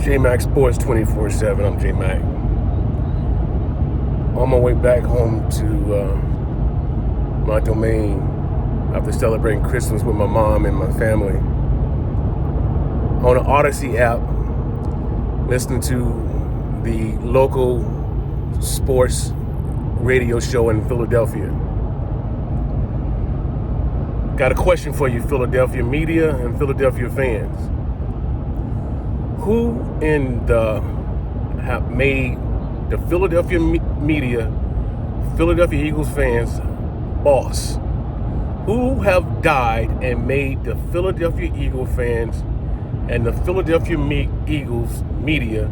J-Mac Sports 24/7. I'm J-Mac. On my way back home to my domain after celebrating Christmas with my mom and my family. On the Odyssey app, listening to the local sports radio show in Philadelphia. Got a question for you, Philadelphia media and Philadelphia fans. Who have made the Philadelphia media, Philadelphia Eagles fans, boss? Who have died and made the Philadelphia Eagle fans and the Philadelphia Eagles media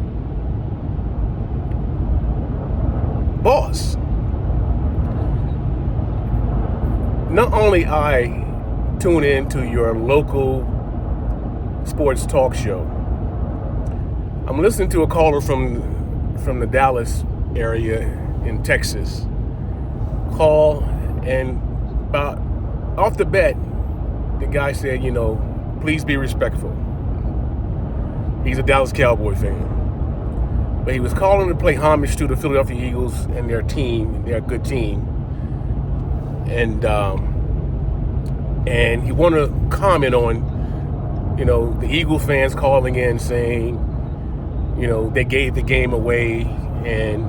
boss? Not only I tune in to your local sports talk show, I'm listening to a caller from the Dallas area in Texas call, and about off the bat, the guy said, please be respectful. He's a Dallas Cowboy fan, but he was calling to play homage to the Philadelphia Eagles and their team, their good team, and he wanted to comment on, the Eagle fans calling in saying, they gave the game away, and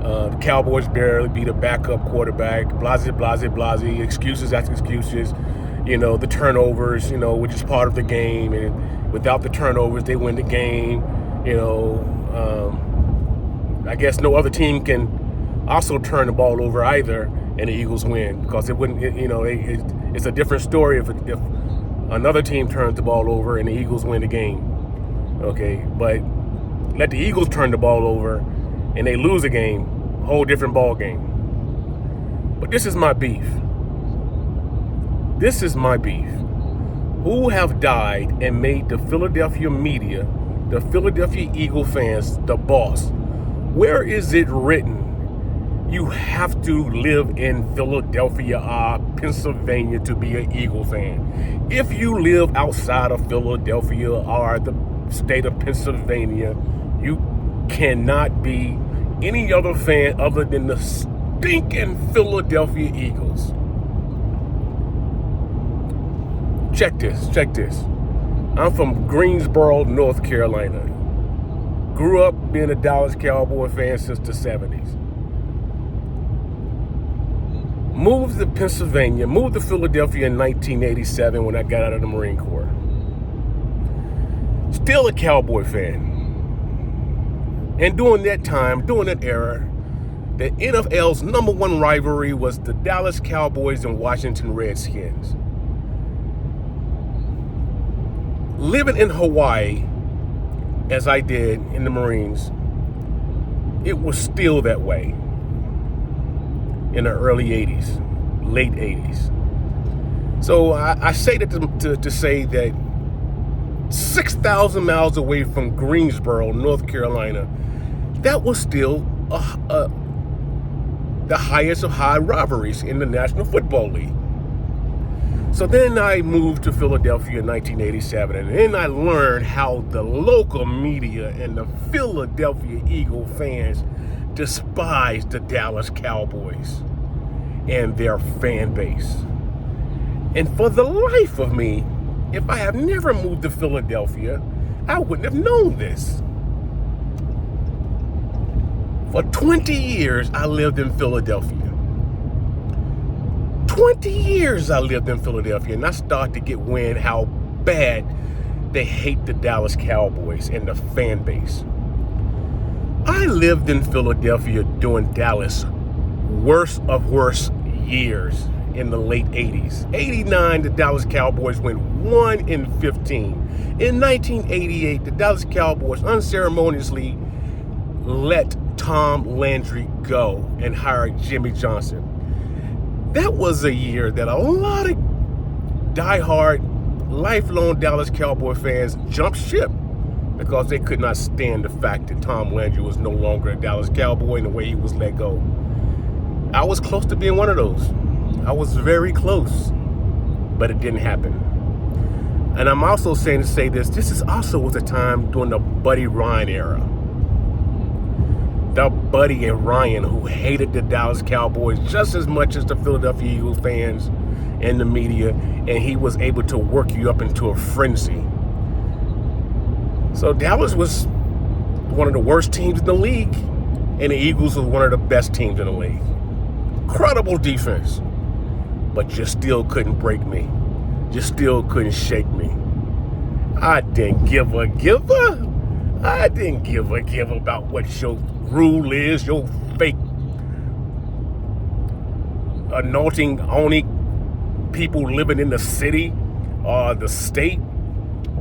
the Cowboys barely beat a backup quarterback, blase, excuses after excuses, the turnovers, which is part of the game, and without the turnovers, they win the game. I guess no other team can also turn the ball over either, and the Eagles win, because it wouldn't, it's a different story if another team turns the ball over and the Eagles win the game. Okay, but let the Eagles turn the ball over and they lose a game, whole different ball game. But this is my beef. Who have died and made the Philadelphia media, the Philadelphia Eagle fans, the boss? Where is it written you have to live in Philadelphia, Pennsylvania to be an Eagle fan? If you live outside of Philadelphia or the state of Pennsylvania, you cannot be any other fan other than the stinking Philadelphia Eagles. Check this. I'm from Greensboro, North Carolina. Grew up being a Dallas Cowboy fan since the 70s. Moved to Pennsylvania, moved to Philadelphia in 1987 when I got out of the Marine Corps. Still a Cowboy fan. And during that era, the NFL's number one rivalry was the Dallas Cowboys and Washington Redskins. Living in Hawaii, as I did in the Marines, it was still that way in the early 80s, late 80s. So I say that to say that 6,000 miles away from Greensboro, North Carolina, that was still the highest of high rivalries in the National Football League. So then I moved to Philadelphia in 1987, and then I learned how the local media and the Philadelphia Eagle fans despise the Dallas Cowboys and their fan base. And for the life of me, if I had never moved to Philadelphia, I wouldn't have known this. For 20 years, I lived in Philadelphia. 20 years I lived in Philadelphia, and I started to get wind how bad they hate the Dallas Cowboys and the fan base. I lived in Philadelphia during Dallas' worst of worst years in the late 80s. 89, the Dallas Cowboys went 1-15. In 1988, the Dallas Cowboys unceremoniously let Tom Landry go and hired Jimmy Johnson. That was a year that a lot of diehard, lifelong Dallas Cowboy fans jumped ship because they could not stand the fact that Tom Landry was no longer a Dallas Cowboy and the way he was let go. I was close to being one of those. I was very close, but it didn't happen. And I'm also saying to say this is also was a time during the Buddy Ryan era. The Buddy and Ryan who hated the Dallas Cowboys just as much as the Philadelphia Eagles fans and the media, and he was able to work you up into a frenzy. So Dallas was one of the worst teams in the league, and the Eagles was one of the best teams in the league. Incredible defense, but you still couldn't break me. You still couldn't shake me. I didn't give a about what your rule is, your fake only people living in the city or the state.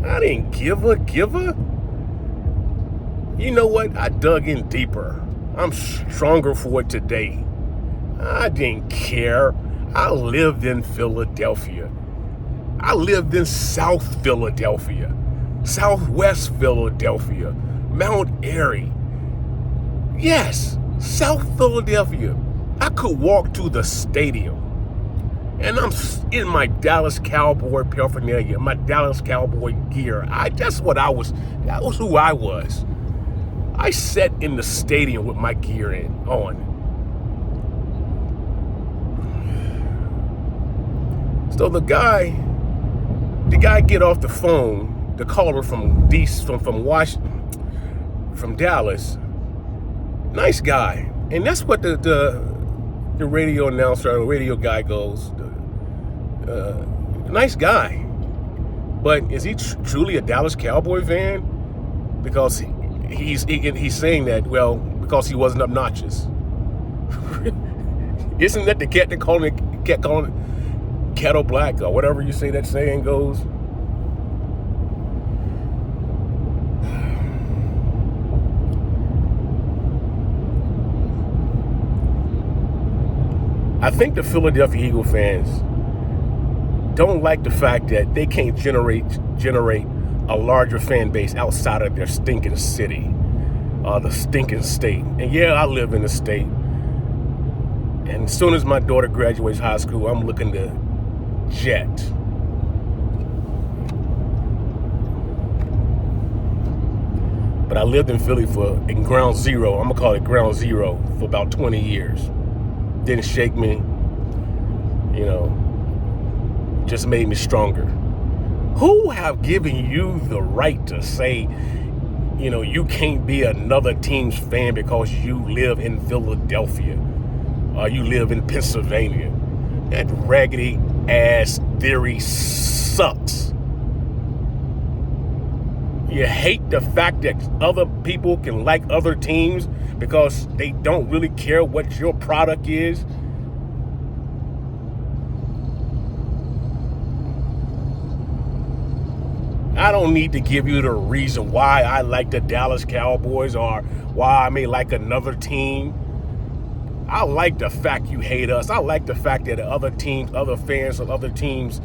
I didn't give a. You know what? I dug in deeper. I'm stronger for it today. I didn't care. I lived in Philadelphia. I lived in South Philadelphia, Southwest Philadelphia, Mount Airy. Yes, South Philadelphia. I could walk to the stadium, and I'm in my Dallas Cowboy paraphernalia, my Dallas Cowboy gear. That was who I was. I sat in the stadium with my gear on. So the guy get off the phone, the caller from Dallas, nice guy, and that's what the radio announcer, or radio guy goes, nice guy, but is he truly a Dallas Cowboy fan? Because he's saying that, well, because he wasn't obnoxious. Isn't that the cat that calling it kettle black, or whatever you say that saying goes? I think the Philadelphia Eagle fans don't like the fact that they can't generate a larger fan base outside of their stinking city, the stinking state. And yeah, I live in the state. And as soon as my daughter graduates high school, I'm looking to jet. But I lived in Philly in ground zero. I'm gonna call it ground zero for about 20 years. Didn't shake me, just made me stronger. Who have given you the right to say, you can't be another team's fan because you live in Philadelphia or you live in Pennsylvania? That raggedy ass theory sucks. You hate the fact that other people can like other teams because they don't really care what your product is. I don't need to give you the reason why I like the Dallas Cowboys or why I may like another team. I like the fact you hate us. I like the fact that other fans of other teams,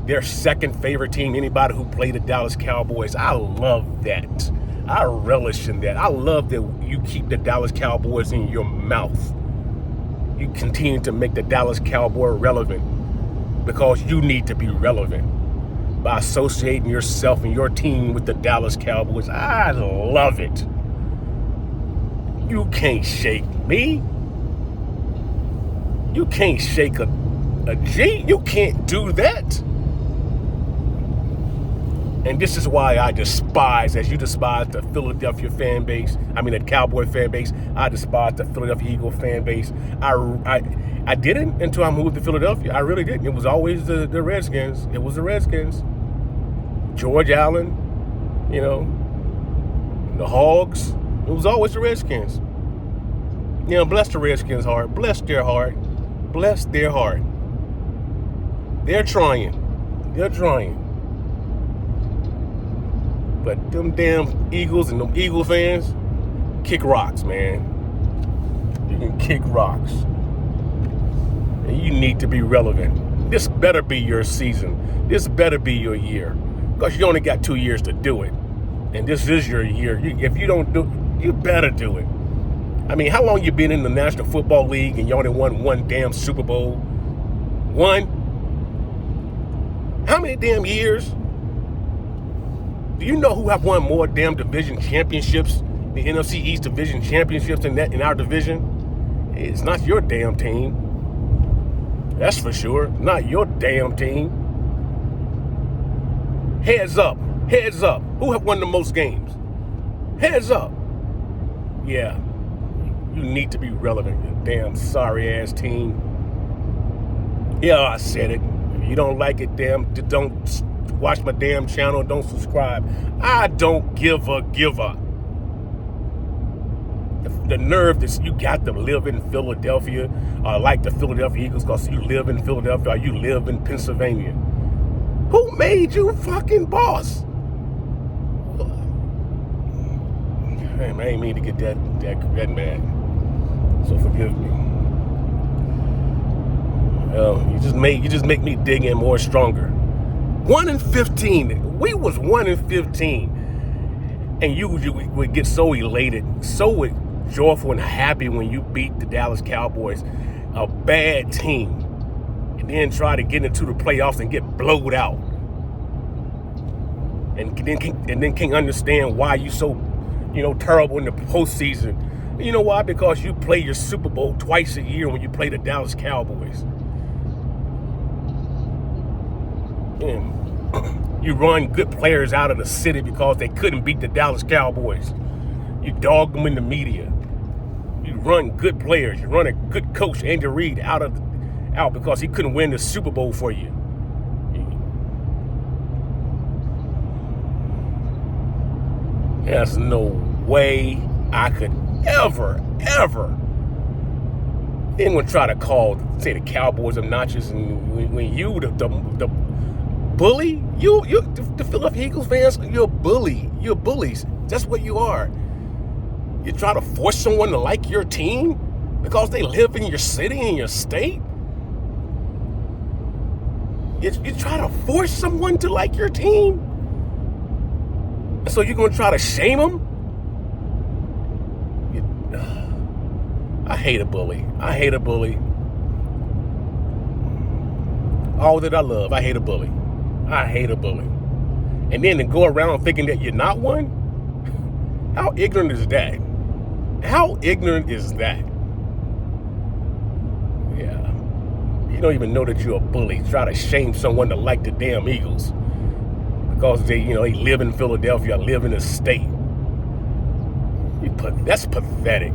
their second favorite team, anybody who played the Dallas Cowboys. I love that. I relish in that. I love that you keep the Dallas Cowboys in your mouth. You continue to make the Dallas Cowboy relevant because you need to be relevant by associating yourself and your team with the Dallas Cowboys. I love it. You can't shake me. You can't shake a G. You can't do that. And this is why I despise, as you despise the Philadelphia fan base, the Cowboy fan base, I despise the Philadelphia Eagle fan base. I didn't until I moved to Philadelphia. I really didn't. It was always the Redskins. It was the Redskins. George Allen, the Hogs. It was always the Redskins. Bless the Redskins' heart. Bless their heart. Bless their heart. They're trying. They're trying. But them damn Eagles and them Eagle fans, kick rocks, man. You can kick rocks. And you need to be relevant. This better be your season. This better be your year. Because you only got 2 years to do it. And this is your year. If you don't do it, you better do it. How long you been in the National Football League and you only won one damn Super Bowl? One? How many damn years? Do you know who have won more damn division championships, the NFC East division championships in our division? It's not your damn team. That's for sure. Not your damn team. Heads up. Heads up. Who have won the most games? Heads up. Yeah. You need to be relevant, you damn sorry ass team. Yeah, I said it. If you don't like it, damn, don't watch my damn channel. Don't subscribe. I don't give a giver. The nerve that you got to live in Philadelphia, like the Philadelphia Eagles, because you live in Philadelphia or you live in Pennsylvania. Who made you fucking boss? I ain't mean to get that mad. So forgive me. You just make me dig in more stronger. 1-15. We was 1-15, and you would get so elated, so joyful and happy when you beat the Dallas Cowboys, a bad team, and then try to get into the playoffs and get blowed out, and then can't understand why you so, terrible in the postseason. You know why? Because you play your Super Bowl twice a year when you play the Dallas Cowboys. And you run good players out of the city because they couldn't beat the Dallas Cowboys. You dog them in the media. You run good players. You run a good coach, Andy Reid, out because he couldn't win the Super Bowl for you. There's no way I could ever anyone try to say the Cowboys obnoxious, and when you the bully, the Philadelphia Eagles fans, you're a bully. You're bullies. That's what you are. You try to force someone to like your team because they live in your city, in your state. You try to force someone to like your team. So you're going to try to shame them? I hate a bully. I hate a bully. All that I love, I hate a bully. I hate a bully. And then to go around thinking that you're not one? How ignorant is that? How ignorant is that? Yeah. You don't even know that you're a bully. Try to shame someone to like the damn Eagles because they live in Philadelphia, live in a state. That's pathetic.